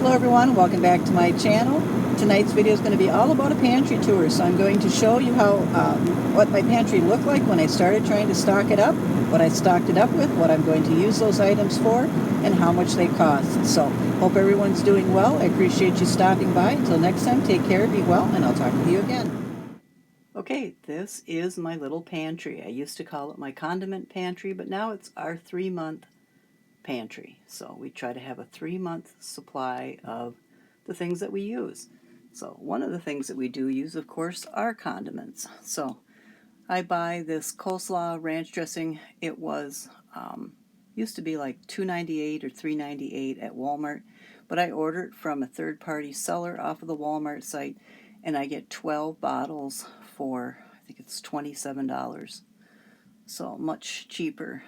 Hello everyone, welcome back to my channel. Tonight's video is going to be all about a pantry tour. So I'm going to show you how what my pantry looked like when I started trying to stock it up, what I stocked it up with, what I'm going to use those items for, and how much they cost. So hope everyone's doing well. I appreciate you stopping by. Until next time, take care, be well, and I'll talk with you again. Okay, this is my little pantry. I used to call it my condiment pantry, but now it's our 3-month pantry. So we try to have a 3-month supply of the things that we use. So one of the things that we do use, of course, are condiments. So I buy this coleslaw ranch dressing. It was used to be like $2.98 or $3.98 at Walmart, but I order it from a third-party seller off of the Walmart site, and I get 12 bottles for, I think it's $27. So much cheaper.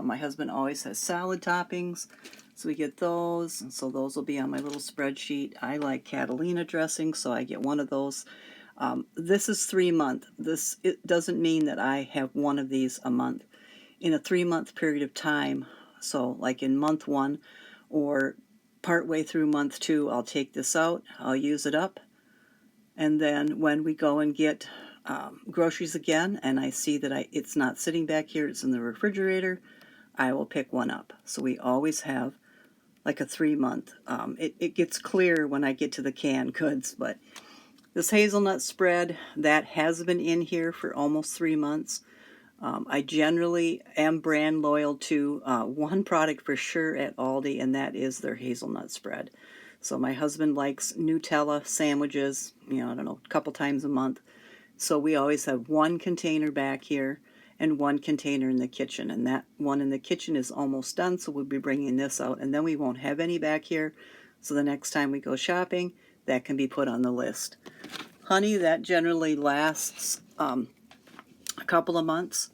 My husband always has salad toppings, so we get those, and so those will be on my little spreadsheet. I like Catalina dressing, so I get one of those. This is 3-month. It doesn't mean that I have one of these a month. In a 3-month period of time, so like in month 1 or partway through month 2, I'll take this out, I'll use it up, and then when we go and get groceries again, and I see that it's not sitting back here, it's in the refrigerator, I will pick one up. So we always have like a 3-month. It gets clear when I get to the canned goods, but this hazelnut spread, that has been in here for almost 3 months. I generally am brand loyal to one product for sure at Aldi, and that is their hazelnut spread. So my husband likes Nutella sandwiches, I don't know, a couple times a month. So we always have one container back here and one container in the kitchen, and that one in the kitchen is almost done, so we'll be bringing this out, and then we won't have any back here, so the next time we go shopping, that can be put on the list. Honey, that generally lasts a couple of months.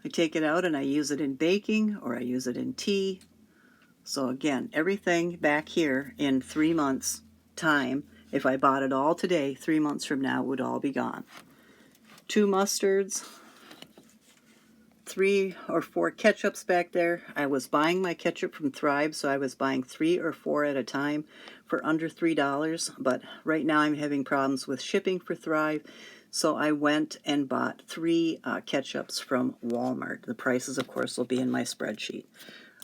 I take it out and I use it in baking, or I use it in tea. So again, everything back here in 3 months time, if I bought it all today, 3 months from now, it would all be gone. 2 mustards, 3 or 4 ketchups back there. I was buying my ketchup from Thrive, so I was buying 3 or 4 at a time for under $3, but right now I'm having problems with shipping for Thrive, so I went and bought 3 ketchups from Walmart. The prices, of course, will be in my spreadsheet.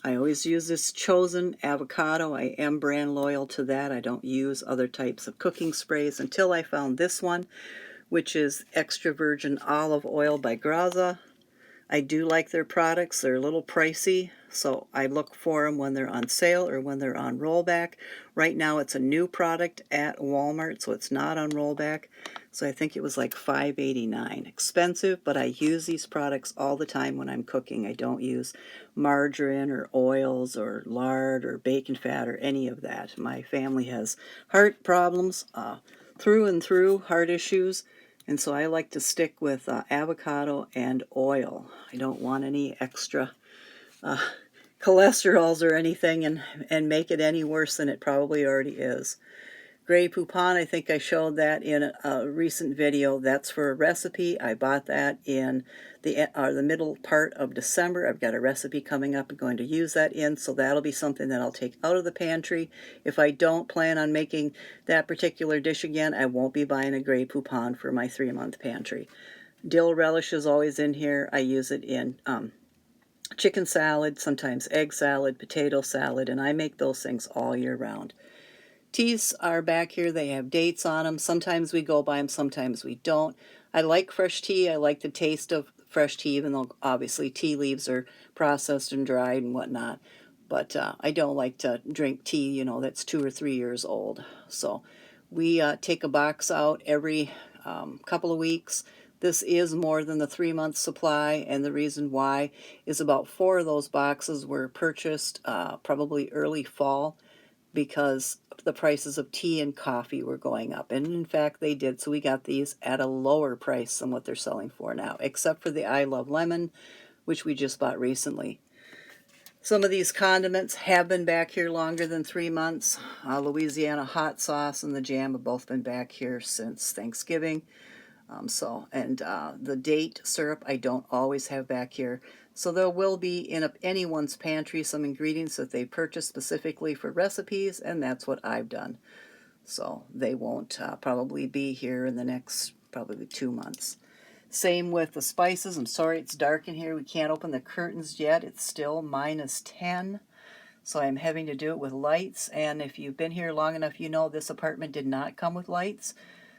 I always use this Chosen avocado. I am brand loyal to that. I don't use other types of cooking sprays until I found this one, which is extra virgin olive oil by Graza. I do like their products. They're a little pricey, so I look for them when they're on sale or when they're on rollback. Right now it's a new product at Walmart, so it's not on rollback. So I think it was like $5.89. Expensive, but I use these products all the time when I'm cooking. I don't use margarine or oils or lard or bacon fat or any of that. My family has heart problems through and through, heart issues. And so I like to stick with avocado and oil. I don't want any extra cholesterols or anything and make it any worse than it probably already is. Grey Poupon, I think I showed that in a recent video. That's for a recipe. I bought that in the middle part of December. I've got a recipe coming up and going to use that in, so that'll be something that I'll take out of the pantry. If I don't plan on making that particular dish again, I won't be buying a Grey Poupon for my 3-month pantry. Dill relish is always in here. I use it in chicken salad, sometimes egg salad, potato salad, and I make those things all year round. Teas are back here. They have dates on them. Sometimes we go by them, sometimes we don't. I like fresh tea. I like the taste of fresh tea, even though obviously tea leaves are processed and dried and whatnot. But I don't like to drink tea, that's 2 or 3 years old. So we take a box out every couple of weeks. This is more than the 3-month supply, and the reason why is about 4 of those boxes were purchased probably early fall, because the prices of tea and coffee were going up. And in fact, they did. So we got these at a lower price than what they're selling for now, except for the I Love Lemon, which we just bought recently. Some of these condiments have been back here longer than 3 months. Louisiana hot sauce and the jam have both been back here since Thanksgiving. The date syrup I don't always have back here. So there will be in anyone's pantry some ingredients that they purchase specifically for recipes, and that's what I've done. So they won't probably be here in the next probably 2 months. Same with the spices. I'm sorry it's dark in here. We can't open the curtains yet. It's still -10. So I'm having to do it with lights. And if you've been here long enough, you know this apartment did not come with lights.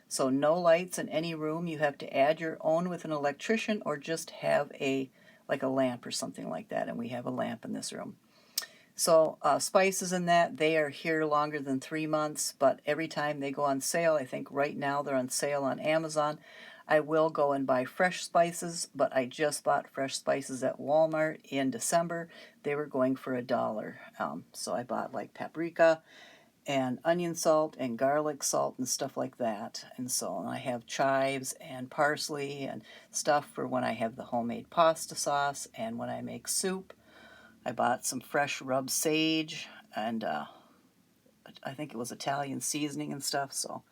So no lights in any room. You have to add your own with an electrician or just have like a lamp or something like that. And we have a lamp in this room. So spices and that, they are here longer than 3 months, but every time they go on sale, I think right now they're on sale on Amazon, I will go and buy fresh spices, but I just bought fresh spices at Walmart in December. They were going for $1. So I bought like paprika and onion salt and garlic salt and stuff like that. And so I have chives and parsley and stuff for when I have the homemade pasta sauce and when I make soup. I bought some fresh rubbed sage and I think it was Italian seasoning and stuff. So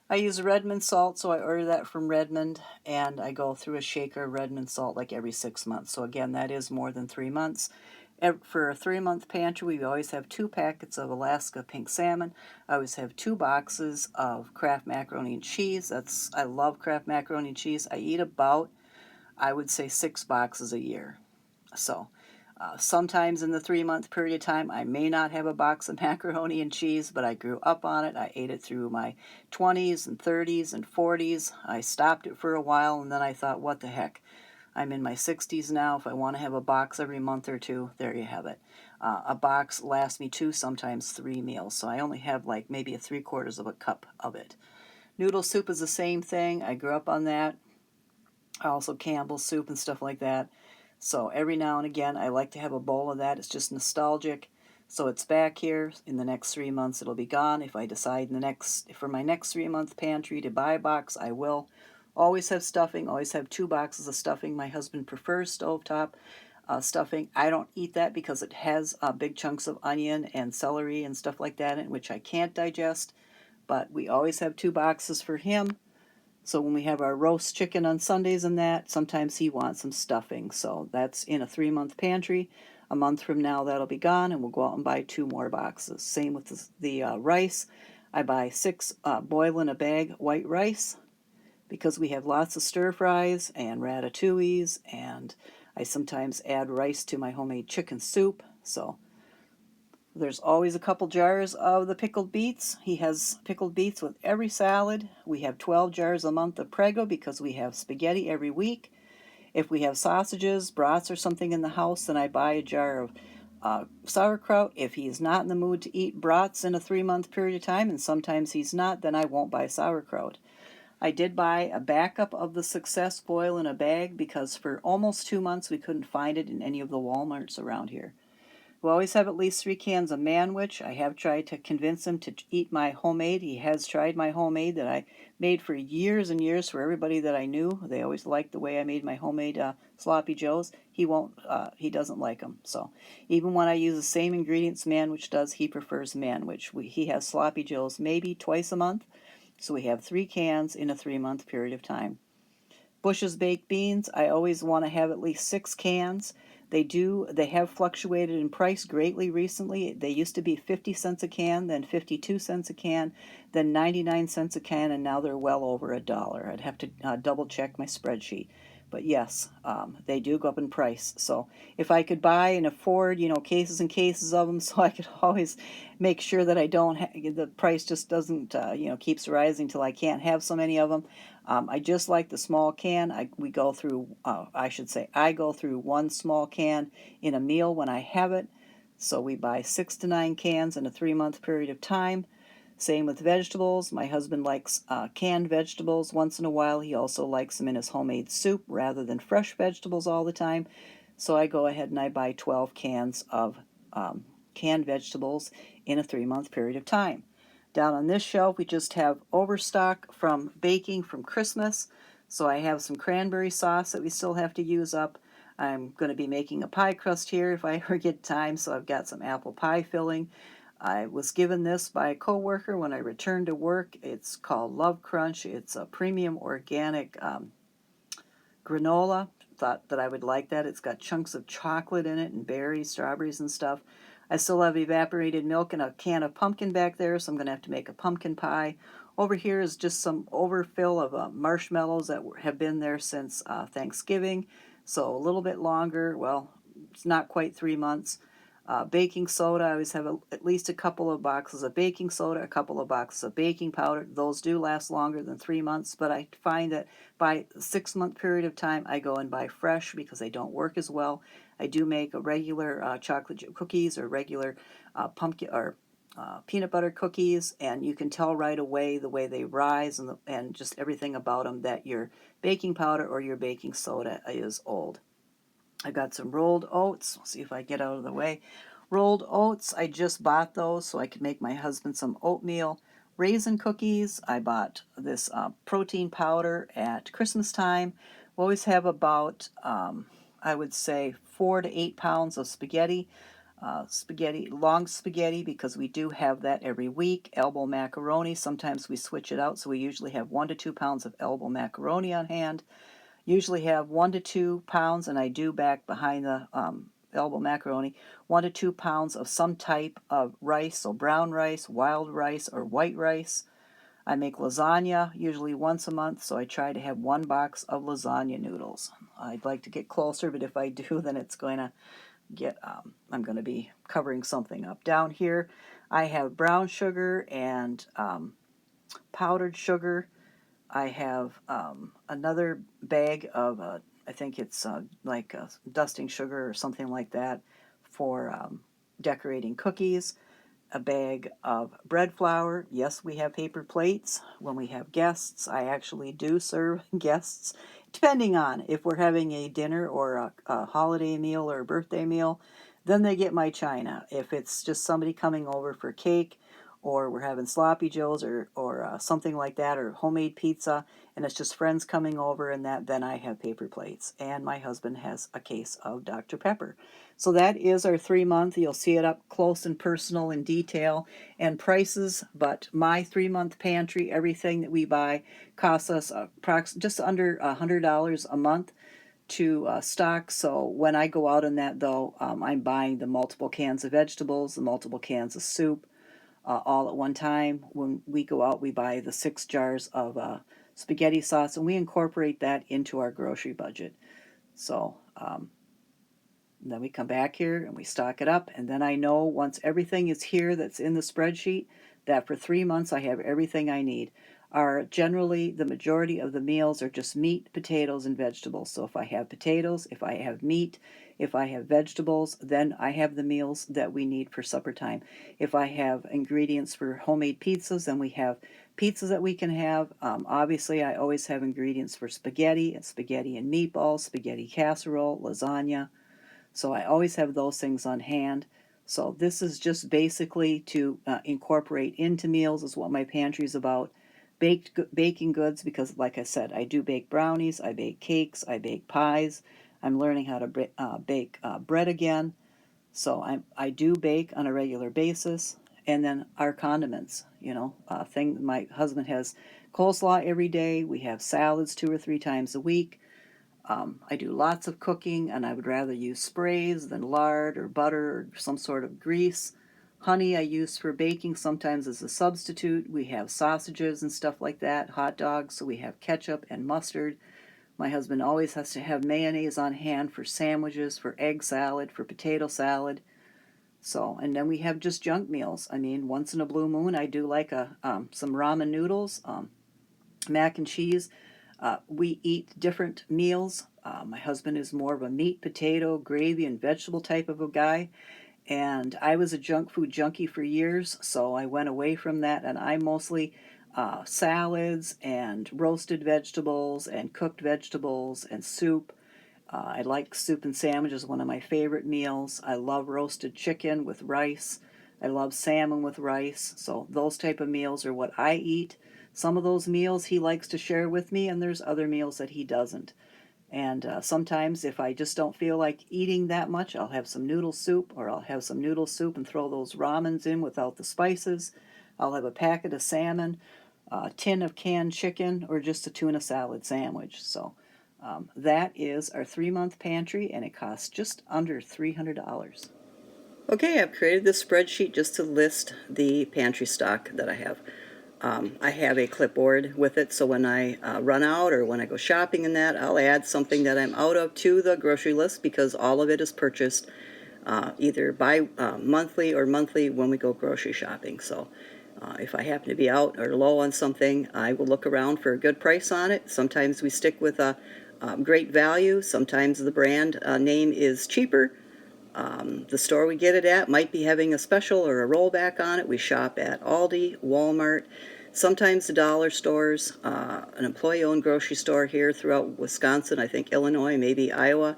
I use Redmond salt, so I order that from Redmond, and I go through a shaker of Redmond salt like every 6 months. So again, that is more than 3 months. For a 3-month pantry, we always have 2 packets of Alaska pink salmon. I always have 2 boxes of Kraft macaroni and cheese. I love Kraft macaroni and cheese. I eat about, I would say, 6 boxes a year. So sometimes in the 3-month period of time, I may not have a box of macaroni and cheese, but I grew up on it. I ate it through my 20s and 30s and 40s. I stopped it for a while, and then I thought, what the heck? I'm in my 60s now. If I want to have a box every month or two, there you have it. A box lasts me 2, sometimes 3 meals, so I only have like maybe a 3/4 of a cup of it. Noodle soup is the same thing. I grew up on that. Also Campbell's soup and stuff like that. So every now and again, I like to have a bowl of that. It's just nostalgic. So it's back here. In the next 3 months, it'll be gone. If I decide for my next 3-month pantry to buy a box, I will. Always have stuffing. Always have 2 boxes of stuffing. My husband prefers stovetop stuffing. I don't eat that because it has big chunks of onion and celery and stuff like that in it, which I can't digest. But we always have 2 boxes for him. So when we have our roast chicken on Sundays and that, sometimes he wants some stuffing. So that's in a 3-month pantry. A month from now, that'll be gone, and we'll go out and buy 2 more boxes. Same with the rice. I buy 6 boil in a bag white rice because we have lots of stir fries and ratatouilles, and I sometimes add rice to my homemade chicken soup. So there's always a couple jars of the pickled beets. He has pickled beets with every salad. We have 12 jars a month of Prego because we have spaghetti every week. If we have sausages, brats, or something in the house, then I buy a jar of sauerkraut. If he's not in the mood to eat brats in a 3-month period of time, and sometimes he's not, then I won't buy sauerkraut. I did buy a backup of the Success Boil in a bag because for almost 2 months we couldn't find it in any of the Walmarts around here. We always have at least 3 cans of Manwich. I have tried to convince him to eat my homemade. He has tried my homemade that I made for years and years for everybody that I knew. They always liked the way I made my homemade sloppy joes. He won't. He doesn't like them. So even when I use the same ingredients Manwich does, he prefers Manwich. He has sloppy joes maybe twice a month. So we have 3 cans in a 3-month period of time. Bush's baked beans, I always want to have at least 6 cans. They have fluctuated in price greatly recently. They used to be 50 cents a can, then 52 cents a can, then 99 cents a can, and now they're well over $1. I'd have to double check my spreadsheet. But yes, they do go up in price. So if I could buy and afford, cases and cases of them, so I could always make sure that I don't, the price just doesn't, keeps rising till I can't have so many of them. I just like the small can. I go through 1 small can in a meal when I have it. So we buy 6 to 9 cans in a 3-month period of time. Same with vegetables. My husband likes canned vegetables once in a while. He also likes them in his homemade soup rather than fresh vegetables all the time. So I go ahead and I buy 12 cans of canned vegetables in a 3-month period of time. Down on this shelf, we just have overstock from baking from Christmas. So I have some cranberry sauce that we still have to use up. I'm going to be making a pie crust here if I ever get time, so I've got some apple pie filling. I was given this by a coworker when I returned to work. It's called Love Crunch. It's a premium organic granola. thought that I would like that. It's got chunks of chocolate in it and berries, strawberries and stuff. I still have evaporated milk and a can of pumpkin back there, so I'm going to have to make a pumpkin pie. Over here is just some overfill of marshmallows that have been there since Thanksgiving, so a little bit longer. Well, it's not quite 3 months. Baking soda, I always have at least a couple of boxes of baking soda, a couple of boxes of baking powder. Those do last longer than 3 months, but I find that by a 6-month period of time, I go and buy fresh because they don't work as well. I do make a regular chocolate chip cookies or regular pumpkin or peanut butter cookies, and you can tell right away the way they rise and just everything about them that your baking powder or your baking soda is old. I got some rolled oats. Let's see if I get out of the way. Rolled oats, I just bought those so I could make my husband some oatmeal. Raisin cookies, I bought this protein powder at Christmas time. We always have about, I would say, 4 to 8 pounds of spaghetti. Long spaghetti, because we do have that every week. Elbow macaroni, sometimes we switch it out, so we usually have 1 to 2 pounds of elbow macaroni on hand. Usually have 1 to 2 pounds, and I do back behind the elbow macaroni, 1 to 2 pounds of some type of rice, so brown rice, wild rice, or white rice. I make lasagna usually once a month, so I try to have 1 box of lasagna noodles. I'd like to get closer, but if I do, then it's going to get, I'm going to be covering something up. Down here, I have brown sugar and powdered sugar. I have another bag of, I think it's like dusting sugar or something like that for decorating cookies. A bag of bread flour. Yes, we have paper plates. When we have guests, I actually do serve guests, depending on if we're having a dinner or a holiday meal or a birthday meal, then they get my china. If it's just somebody coming over for cake, or we're having sloppy joes or something like that, or homemade pizza, and it's just friends coming over and that, then I have paper plates. And my husband has a case of Dr. Pepper. So that is our 3-month. You'll see it up close and personal in detail and prices, but my 3-month pantry, everything that we buy, costs us just under $100 a month to stock. So when I go out on that, though, I'm buying the multiple cans of vegetables, the multiple cans of soup, all at one time. When we go out, we buy the 6 jars of spaghetti sauce, and we incorporate that into our grocery budget. So then we come back here and we stock it up, and then I know once everything is here that's in the spreadsheet, that for 3 months I have everything I need. Generally, the majority of the meals are just meat, potatoes, and vegetables. So if I have potatoes, if I have meat, if I have vegetables, then I have the meals that we need for supper time. If I have ingredients for homemade pizzas, then we have pizzas that we can have. Obviously, I always have ingredients for spaghetti and meatballs, spaghetti casserole, lasagna. So I always have those things on hand. So this is just basically to incorporate into meals, is what my pantry is about. Baking goods, because like I said, I do bake brownies, I bake cakes, I bake pies. I'm learning how to bake bread again. So I do bake on a regular basis. And then our condiments, my husband has coleslaw every day. We have salads 2 or 3 times a week. I do lots of cooking, and I would rather use sprays than lard or butter or some sort of grease. Honey I use for baking sometimes as a substitute. We have sausages and stuff like that, hot dogs, so we have ketchup and mustard. My husband always has to have mayonnaise on hand for sandwiches, for egg salad, for potato salad. So, and then we have just junk meals. I mean, once in a blue moon, I do like some ramen noodles, mac and cheese. We eat different meals. My husband is more of a meat, potato, gravy, and vegetable type of a guy. And I was a junk food junkie for years, so I went away from that, and I mostly salads and roasted vegetables and cooked vegetables and soup. I like soup and sandwiches, one of my favorite meals. I love roasted chicken with rice. I love salmon with rice. So those type of meals are what I eat. Some of those meals he likes to share with me, and there's other meals that he doesn't. And sometimes if I just don't feel like eating that much, I'll have some noodle soup, or I'll have some noodle soup and throw those ramens in without the spices. I'll have a packet of salmon, a tin of canned chicken, or just a tuna salad sandwich. So That is our 3-month pantry, and it costs just under $300. Okay, I've created this spreadsheet just to list the pantry stock that I have. I have a clipboard with it, so when I run out or when I go shopping in that, I'll add something that I'm out of to the grocery list, because all of it is purchased either monthly or monthly when we go grocery shopping. So if I happen to be out or low on something, I will look around for a good price on it. Sometimes we stick with a great value. Sometimes the brand name is cheaper. The store we get it at might be having a special or a rollback on it. We shop at Aldi, Walmart, sometimes the dollar stores, an employee-owned grocery store here throughout Wisconsin, I think Illinois, maybe Iowa,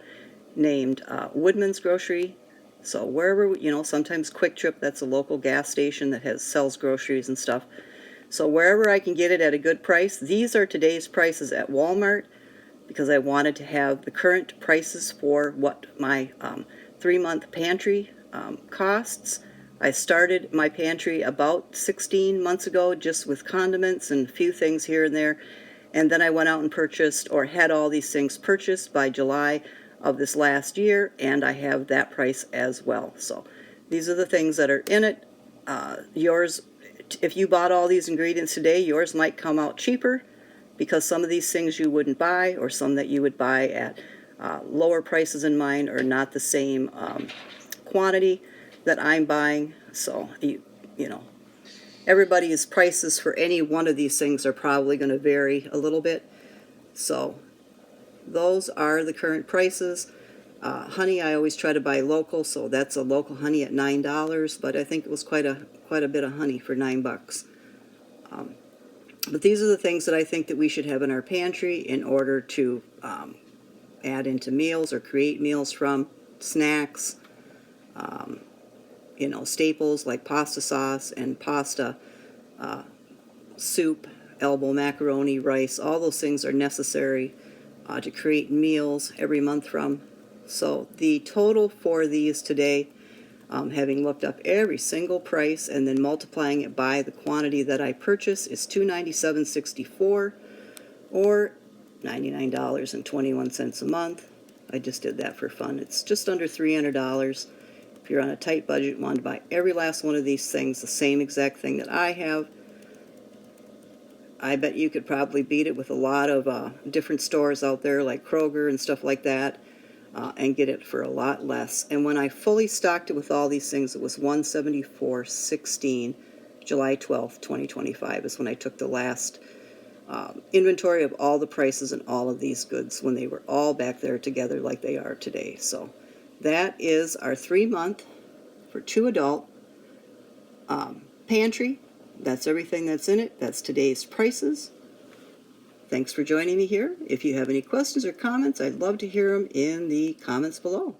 named Woodman's Grocery. So wherever, sometimes Quick Trip, that's a local gas station that sells groceries and stuff. So wherever I can get it at a good price. These are today's prices at Walmart, because I wanted to have the current prices for what my 3-month pantry costs. I started my pantry about 16 months ago, just with condiments and a few things here and there, and then I went out and purchased, or had all these things purchased by July of this last year, and I have that price as well. So these are the things that are in it. Yours, if you bought all these ingredients today, yours might come out cheaper, because some of these things you wouldn't buy, or some that you would buy at lower prices than mine, are not the same quantity that I'm buying. So everybody's prices for any one of these things are probably going to vary a little bit. So those are the current prices. Honey, I always try to buy local, so that's a local honey at $9, but I think it was quite a bit of honey for $9. But these are the things that I think that we should have in our pantry in order to add into meals or create meals from. Snacks, staples like pasta sauce and pasta, soup, elbow macaroni, rice. All those things are necessary to create meals every month from. So the total for these today, having looked up every single price and then multiplying it by the quantity that I purchase, is $297.64, or $99.21 a month. I just did that for fun. It's just under $300. If you're on a tight budget and want to buy every last one of these things, the same exact thing that I have, I bet you could probably beat it with a lot of different stores out there like Kroger and stuff like that, and get it for a lot less. And when I fully stocked it with all these things, it was $174.16. July 12th, 2025 is when I took the last inventory of all the prices and all of these goods, when they were all back there together like they are today. So that is our 3-month for 2 adult pantry. That's everything that's in it. That's today's prices. Thanks for joining me here. If you have any questions or comments, I'd love to hear them in the comments below.